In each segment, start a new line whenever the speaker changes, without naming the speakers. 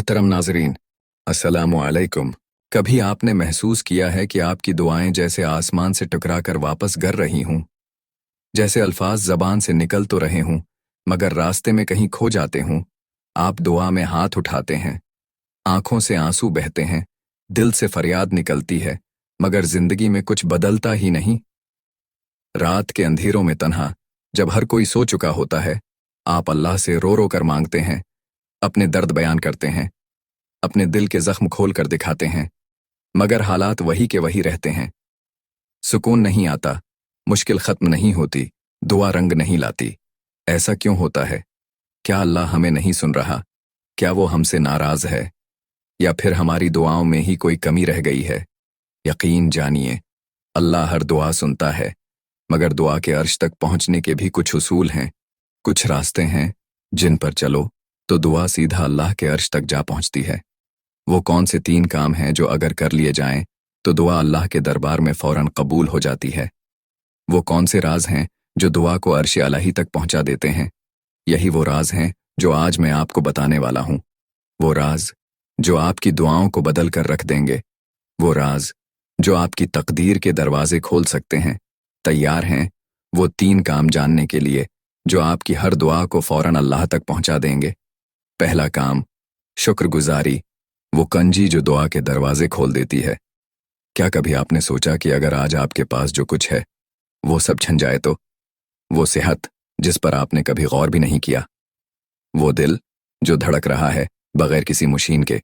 मोहतरम नाजरीन, अस्सलामु अलैकुम। कभी आपने महसूस किया है कि आपकी दुआएं जैसे आसमान से टकरा कर वापस गर रही हूं? जैसे अल्फाज जबान से निकल तो रहे हूं, मगर रास्ते में कहीं खो जाते हूं। आप दुआ में हाथ उठाते हैं, आंखों से आंसू बहते हैं, दिल से फरियाद निकलती है, मगर जिंदगी में कुछ बदलता ही नहीं। रात के अंधेरों में तन्हा, जब हर कोई सो चुका होता है, आप अल्लाह से रो रो कर मांगते हैं, अपने दर्द बयान करते हैं, अपने दिल के जख्म खोल कर दिखाते हैं, मगर हालात वही के वही रहते हैं। सुकून नहीं आता, मुश्किल खत्म नहीं होती, दुआ रंग नहीं लाती। ऐसा क्यों होता है? क्या अल्लाह हमें नहीं सुन रहा? क्या वो हमसे नाराज है? या फिर हमारी दुआओं में ही कोई कमी रह गई है? यकीन जानिए, अल्लाह हर दुआ सुनता है, मगर दुआ के अर्श तक पहुंचने के भी कुछ उसूल हैं, कुछ रास्ते हैं जिन पर चलो तो दुआ सीधा अल्लाह के अर्श तक जा पहुंचती है। वो कौन से 3 काम हैं जो अगर कर लिए जाएं तो दुआ अल्लाह के दरबार में फौरन कबूल हो जाती है? वो कौन से राज हैं जो दुआ को अर्श इलाही तक पहुंचा देते हैं? यही वो राज हैं जो आज मैं आपको बताने वाला हूं। वो राज जो आपकी दुआओं को बदल कर रख देंगे। वो राज जो आपकी तकदीर के दरवाजे खोल सकते हैं। तैयार हैं वो 3 काम जानने के लिए जो आपकी हर दुआ को फौरन अल्लाह तक पहुंचा देंगे? पहला काम, शुक्रगुजारी, वो कंजी जो दुआ के दरवाजे खोल देती है। क्या कभी आपने सोचा कि अगर आज आपके पास जो कुछ है वो सब छन जाए तो? वो सेहत जिस पर आपने कभी गौर भी नहीं किया, वो दिल जो धड़क रहा है बगैर किसी मशीन के,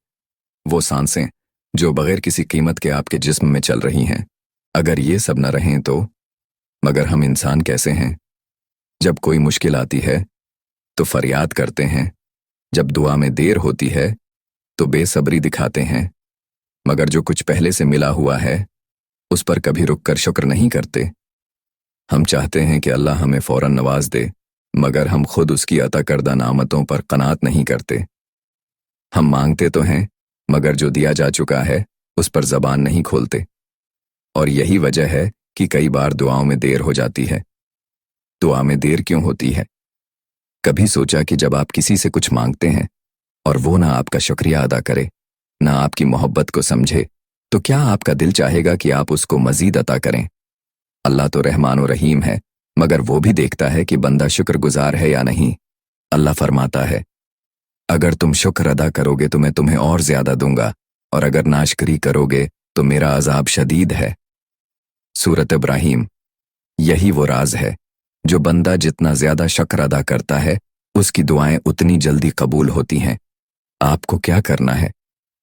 वो सांसें जो बगैर किसी कीमत के आपके जिस्म में चल रही हैं, अगर ये सब न रहें तो? मगर हम इंसान कैसे हैं? जब कोई मुश्किल आती है तो फरियाद करते हैं, जब दुआ में देर होती है तो बेसब्री दिखाते हैं, मगर जो कुछ पहले से मिला हुआ है उस पर कभी रुककर शुक्र नहीं करते। हम चाहते हैं कि अल्लाह हमें फौरन नवाज दे, मगर हम खुद उसकी अता करदा नामतों पर कनात नहीं करते। हम मांगते तो हैं, मगर जो दिया जा चुका है उस पर जबान नहीं खोलते। और यही वजह है कि कई बार दुआओं में देर हो जाती है। दुआ में देर क्यों होती है? कभी सोचा कि जब आप किसी से कुछ मांगते हैं और वो ना आपका शुक्रिया अदा करे, ना आपकी मोहब्बत को समझे, तो क्या आपका दिल चाहेगा कि आप उसको मजीद अता करें? अल्लाह तो रहमान और रहीम है, मगर वो भी देखता है कि बंदा शुक्रगुजार है या नहीं। अल्लाह फरमाता है, अगर तुम शुक्र अदा करोगे तो मैं तुम्हें और ज्यादा दूंगा, और अगर नाशकरी करोगे तो मेरा अजाब शदीद है। सूरत इब्राहिम। यही वो राज है जो बंदा जितना ज्यादा शुक्र अदा करता है उसकी दुआएं उतनी जल्दी कबूल होती हैं। आपको क्या करना है?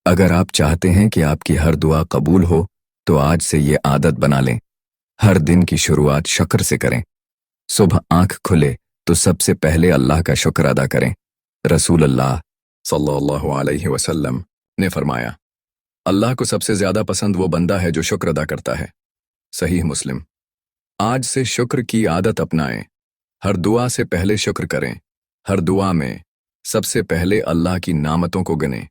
अगर आप चाहते हैं कि आपकी हर दुआ कबूल हो तो आज से ये आदत बना लें, हर दिन की शुरुआत शुक्र से करें। सुबह आंख खुले तो सबसे पहले अल्लाह का शुक्र अदा करें। रसूल अल्लाह सल्लल्लाहु अलैहि वसल्लम ने फरमाया, अल्लाह को सबसे ज्यादा पसंद वो बंदा है जो शुक्र अदा करता है। सहीह मुस्लिम। आज से शुक्र की आदत अपनाएं। हर दुआ से पहले शुक्र करें। हर दुआ में सबसे पहले अल्लाह की नामतों को गिनें।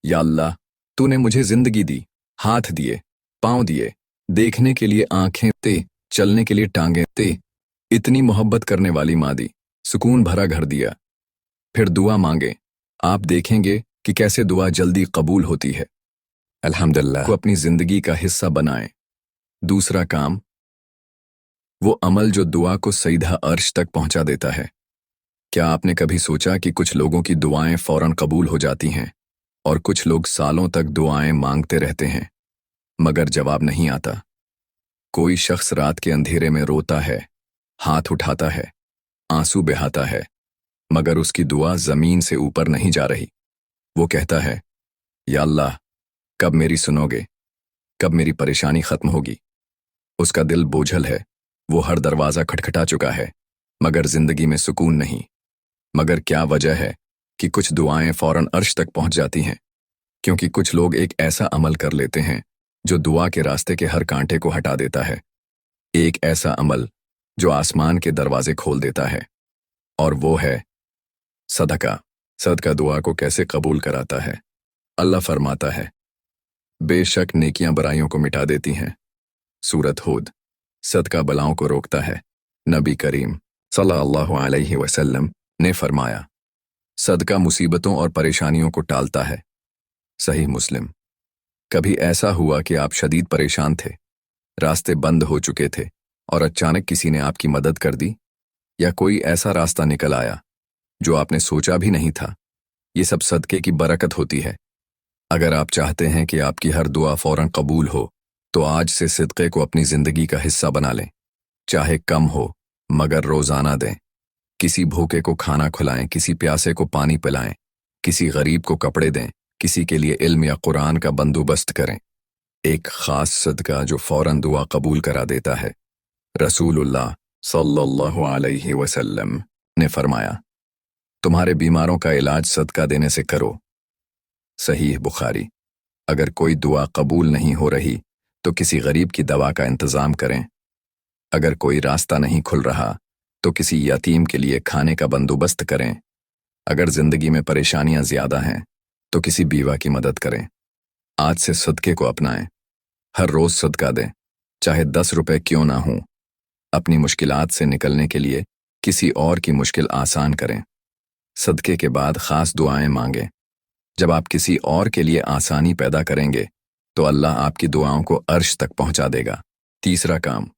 या अल्लाह, तूने मुझे जिंदगी दी, हाथ दिए, पांव दिए, देखने के लिए आंखें ते, चलने के लिए टांगें ते, इतनी मोहब्बत करने वाली माँ दी, सुकून भरा घर दिया। फिर दुआ मांगे, आप देखेंगे कि कैसे दुआ जल्दी कबूल होती है। अल्हम्दुलिल्लाह को अपनी जिंदगी का हिस्सा बनाएं। दूसरा काम, वो अमल जो दुआ को सीधा अर्श तक पहुंचा देता है। क्या आपने कभी सोचा कि कुछ लोगों की दुआएं फौरन कबूल हो जाती हैं और कुछ लोग सालों तक दुआएं मांगते रहते हैं मगर जवाब नहीं आता? कोई शख्स रात के अंधेरे में रोता है, हाथ उठाता है, आंसू बहाता है, मगर उसकी दुआ जमीन से ऊपर नहीं जा रही। वो कहता है, या अल्लाह, कब मेरी सुनोगे? कब मेरी परेशानी खत्म होगी? उसका दिल बोझल है, वो हर दरवाजा खटखटा चुका है, मगर जिंदगी में सुकून नहीं। मगर क्या वजह है कि कुछ दुआएं फौरन अर्श तक पहुंच जाती हैं? क्योंकि कुछ लोग एक ऐसा अमल कर लेते हैं जो दुआ के रास्ते के हर कांटे को हटा देता है। एक ऐसा अमल जो आसमान के दरवाजे खोल देता है, और वो है सदका। सदका दुआ को कैसे कबूल कराता है? अल्लाह फरमाता है, बेशक नेकियां बुराइयों को मिटा देती हैं। सूरत हूद। सदका बलाओं को रोकता है। नबी करीम सल्लल्लाहु अलैहि वसल्लम ने फरमाया, सदका मुसीबतों और परेशानियों को टालता है। صحیح मुस्लिम। कभी ऐसा हुआ कि आप शदीद परेशान थे, रास्ते बंद हो चुके थे और अचानक किसी ने आपकी मदद कर दी, या कोई ऐसा रास्ता निकल आया जो आपने सोचा भी नहीं था। ये सब सदके की बरकत होती है। अगर आप चाहते हैं कि आपकी हर दुआ फौरन कबूल हो, तो आज से सदक़े को अपनी ज़िंदगी का हिस्सा बना लें। चाहे कम हो, मगर रोज़ाना दें। किसी भूखे को खाना खिलाएं, किसी प्यासे को पानी पिलाएं, किसी गरीब को कपड़े दें, किसी के लिए इल्म या कुरान का बंदोबस्त करें। एक ख़ास सदका जो फौरन दुआ कबूल करा देता है। रसूलुल्लाह सल्लल्लाहु अलैहि वसल्लम ने फरमाया, तुम्हारे बीमारों का इलाज सदका देने से करो। सहीह बुखारी। अगर कोई दुआ कबूल नहीं हो रही तो किसी गरीब की दवा का इंतज़ाम करें। अगर कोई रास्ता नहीं खुल रहा तो किसी यतीम के लिए खाने का बंदोबस्त करें। अगर ज़िंदगी में परेशानियां ज़्यादा हैं तो किसी बीवा की मदद करें। आज से सदके को अपनाएं। हर रोज़ सदका दें, चाहे 10 रुपए क्यों ना हों। अपनी मुश्किलात से निकलने के लिए किसी और की मुश्किल आसान करें। सदके के बाद ख़ास दुआएं मांगें। जब आप किसी और के लिए आसानी पैदा करेंगे तो अल्लाह आपकी दुआओं को अर्श तक पहुंचा देगा। तीसरा काम,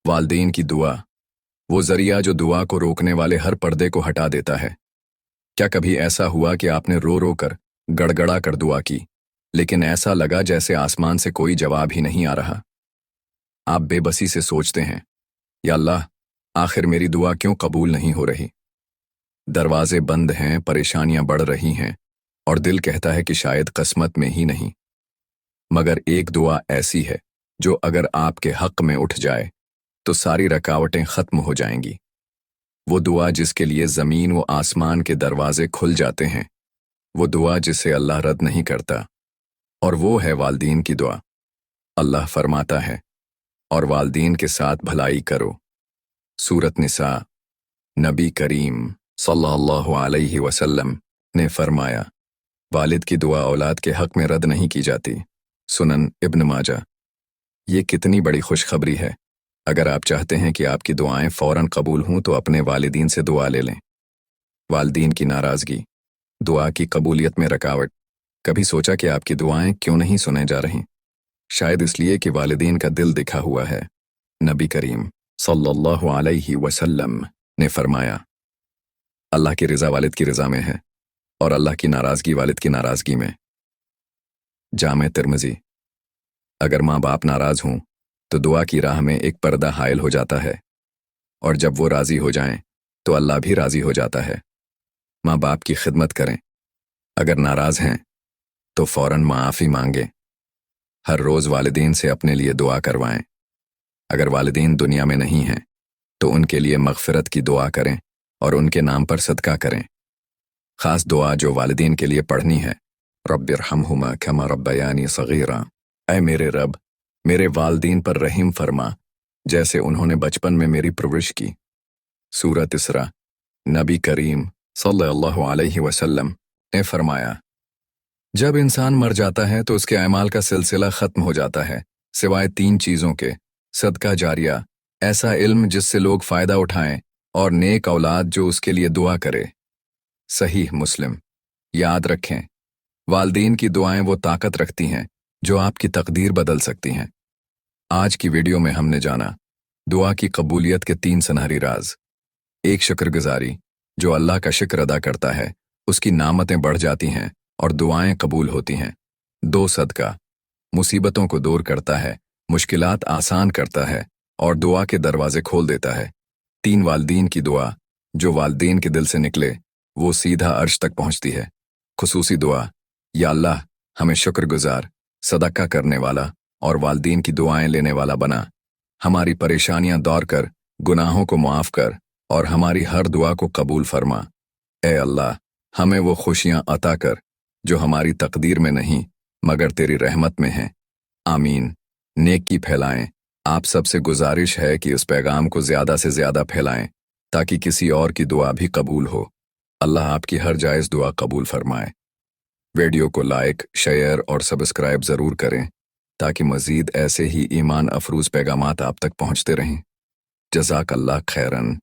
वालदैन की दुआ, वो ज़रिया जो दुआ को रोकने वाले हर पर्दे को हटा देता है। क्या कभी ऐसा हुआ कि आपने रो रो कर, गड़गड़ा कर दुआ की, लेकिन ऐसा लगा जैसे आसमान से कोई जवाब ही नहीं आ रहा? आप बेबसी से सोचते हैं, या अल्लाह, आखिर मेरी दुआ क्यों कबूल नहीं हो रही? दरवाजे बंद हैं, परेशानियां बढ़ रही हैं और दिल कहता है कि शायद किस्मत में ही नहीं। मगर एक दुआ ऐसी है जो अगर आपके हक में उठ जाए तो सारी रुकावटें खत्म हो जाएंगी। वो दुआ जिसके लिए ज़मीन व आसमान के दरवाजे खुल जाते हैं। वो दुआ जिसे अल्लाह रद्द नहीं करता, और वो है वालदीन की दुआ। अल्लाह फरमाता है, और वालदीन के साथ भलाई करो। सूरत निसा। नबी करीम सल्लल्लाहु अलैहि वसल्लम ने फरमाया, वालिद की दुआ औलाद के हक में रद्द नहीं की जाती। सुनन इब्न माजा। ये कितनी बड़ी खुशखबरी है। अगर आप चाहते हैं कि आपकी दुआएं फौरन कबूल हों तो अपने वालिदीन से दुआ ले लें। वालिदीन की नाराज़गी, दुआ की कबूलियत में रुकावट। कभी सोचा कि आपकी दुआएं क्यों नहीं सुने जा रही? शायद इसलिए कि वालिदीन का दिल दिखा हुआ है। नबी करीम सल्लल्लाहु अलैहि वसल्लम ने फरमाया, अल्लाह की रज़ा वालिद की रज़ा में है और अल्लाह की नाराज़गी वालिद की नाराज़गी में। जामे तिर्मिज़ी। अगर माँ बाप नाराज़ हों तो दुआ की राह में एक पर्दा हायल हो जाता है, और जब वो राज़ी हो जाएं तो अल्लाह भी राज़ी हो जाता है। माँ बाप की खिदमत करें। अगर नाराज़ हैं तो फ़ौरन माफ़ी मांगें। हर रोज़ वालिदीन से अपने लिए दुआ करवाएं। अगर वालिदीन दुनिया में नहीं हैं तो उनके लिए मग़फ़िरत की दुआ करें और उनके नाम पर सदका करें। ख़ास दुआ जो वालिदीन के लिए पढ़नी है, रब्बिरहमहुमा कमा रब्बयानी सग़ीरा। ऐ मेरे रब, मेरे वालिदीन पर रहम फरमा जैसे उन्होंने बचपन में मेरी परवरिश की। सूरत इसरा। नबी करीम सल्लल्लाहु अलैहि वसल्लम ने फरमाया, जब इंसान मर जाता है तो उसके अमाल का सिलसिला ख़त्म हो जाता है, सिवाय 3 चीज़ों के: सदका जारिया, ऐसा इल्म जिससे लोग फ़ायदा उठाएं, और नेक औलाद जो उसके लिए दुआ करे। सहीह मुस्लिम। याद रखें, वालिदीन की दुआएं वो ताकत रखती हैं जो आपकी तकदीर बदल सकती हैं। आज की वीडियो में हमने जाना दुआ की कबूलियत के 3 सुनहरी राज। 1, शुक्रगुजारी, जो अल्लाह का शुक्र अदा करता है उसकी नामतें बढ़ जाती हैं और दुआएं कबूल होती हैं। 2, सदका, मुसीबतों को दूर करता है, मुश्किलात आसान करता है और दुआ के दरवाजे खोल देता है। 3, वालिदीन की दुआ, जो वालिदीन के दिल से निकले वो सीधा अर्श तक पहुंचती है। खुसूसी दुआ, या अल्लाह, हमें शुक्रगुजार, सदका करने वाला और वालिदीन की दुआएं लेने वाला बना। हमारी परेशानियां दूर कर, गुनाहों को माफ़ कर और हमारी हर दुआ को कबूल फरमा। ए अल्लाह, हमें वो खुशियां अता कर जो हमारी तकदीर में नहीं मगर तेरी रहमत में हैं। आमीन। नेकी फैलाएं। आप सबसे गुजारिश है कि उस पैगाम को ज़्यादा से ज़्यादा फैलाएं ताकि किसी और की दुआ भी कबूल हो। अल्लाह आपकी हर जायज़ दुआ कबूल फरमाए। वीडियो को लाइक, शेयर और सब्सक्राइब ज़रूर करें ताकि मज़ीद ऐसे ही ईमान अफरूज़ पैगामात आप तक पहुँचते रहें। जज़ाकल्लाह खैरन।